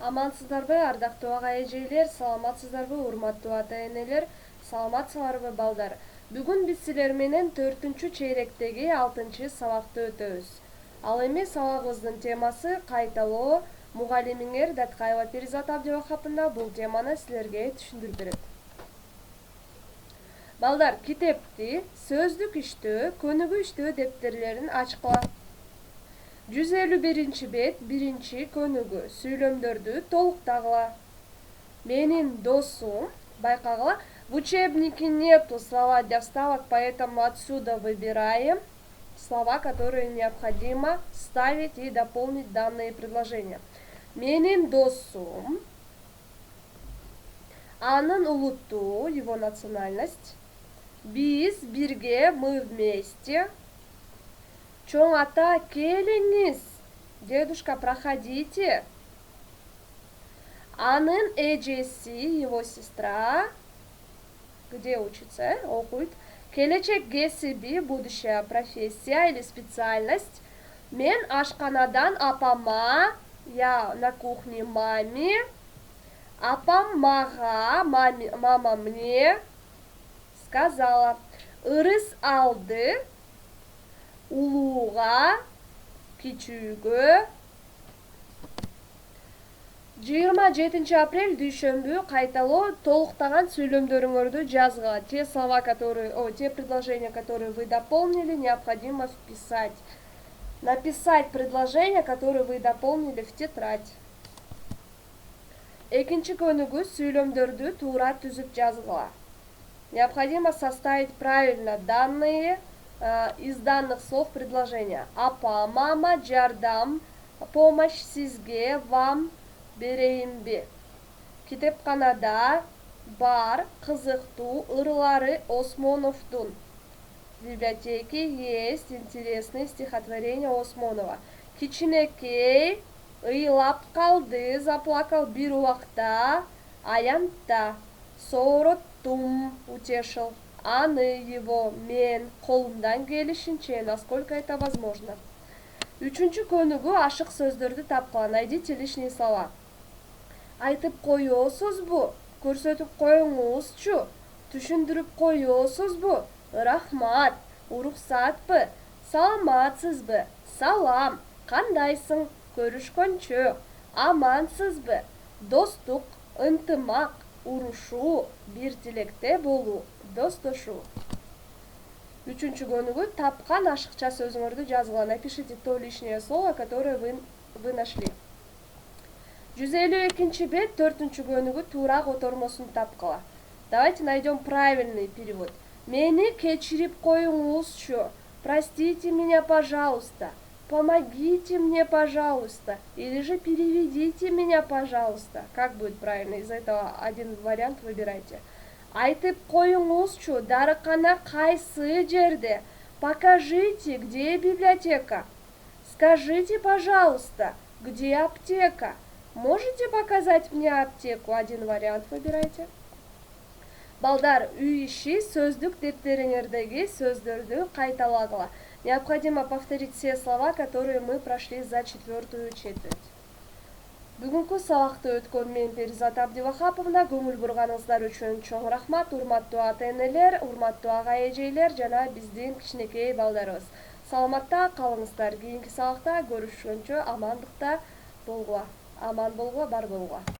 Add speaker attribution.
Speaker 1: Амансыздарбы, ардактуу ага эжелер, саламатсыздарбы, урматтуу ата энелер, саламатсыңарбы балдар. Бүгүн биз силер менен 4-чейректеги 6-сабакты өтөбүз. Ал эми сабагыбыздын темасы кайталоо. Мугалимиңер Даткаева Перизат Абдивахаповна бул теманы силерге түшүндүрүп берет. Балдар, китепти сөздүк иштөө, көнүгүү иштөө дептерлерин ачкыла. 151 бет, 1 көнүгүү, сүйлөмдөрдү толуктагыла. Менин досум, байкагыла, в учебнике нету слова для вставок, поэтому отсюда выбираем слова, которые необходимо вставить и дополнить данные предложения. Менин досум, анын улуту, его национальность, биз бирге, мы вместе. Чоң ата, келиңиз. Дедушка, проходите. Анын эжеси, его сестра, где учится, окуйт. Келечек кесиби, будущая профессия или специальность. Мен ашканадан апама, я на кухне маме. Апам мага, мама мне сказала. Ырыс алды. Улууга, кичүүгө. 27 апрель дүйшөмбү кайталоо толуктаган сүйлөмдөрүңөрдү жазгыла. Те предложения, которые вы дополнили, необходимо вписать. Написать предложения, которые вы дополнили, в тетрадь. Экинчи көнүгүү сүйлөмдөрдү туура түзүп жазгыла. Необходимо составить правильно данные из данных слов предложения. Апа, мама, жардам, помощь сизге, вам, берейинби. Китепканада бар кызыктуу ырлары Осмоновдун. В библиотеке есть интересные стихотворения Осмонова. Кичинекей ыйлап калды, заплакал бир убакта, аянтта. Соороттум, утешил. Аны, его, мен, колумдан келишинче, насколько это возможно. Үчүнчү көнүгүү ашык сөздөрдү тапкыла. Найдите лишние слова. Айтып коесузбу? Көрсөтүп коюңузчу? Түшүндүрүп коесузбу? Рахмат. Уруксатпы? Саламатсызбы? Салам. Кандайсың? Көрүшкөнчө. Амансызбы? Достук, ынтымак, урушуу, бир тилекте болуу, достошуу. Үчүнчү көнүгүү тапкан ашыкча сөзүңөрдү жазгыла. Напишите то лишнее слово, которое вы нашли. 152 бет, 4 көнүгүү туура котормосун тапкыла. Давайте найдем правильный перевод. Мени кечирип коюңузчу. Простите меня, пожалуйста. Помогите мне, пожалуйста. Или же переведите меня, пожалуйста. Как будет правильно? Из этого один вариант выбирайте. Айтып коюңузчу, дарыкана кайсы жерде? Покажите, где библиотека? Скажите, пожалуйста, где аптека? Можете показать мне аптеку? Один вариант выбирайте. Балдар, үй иши сөздүк дептериңердеги сөздөрдү кайталагыла. Необходимо повторить все слова, которые мы прошли за 4-ю четверть. Бүгүнкү сабакты өткөн мен Перизат Абдивахаповна. Көңүл бурганыңыздар үчүн чоң рахмат. Урматтуу ата энелер, урматтуу ага эжелер жана биздин кичинекей балдарыбыз. Саламатта калыңыздар. Кийинки сабакта көрүшкөнчө амандыкта болгула. Аман болгула, бар болгула.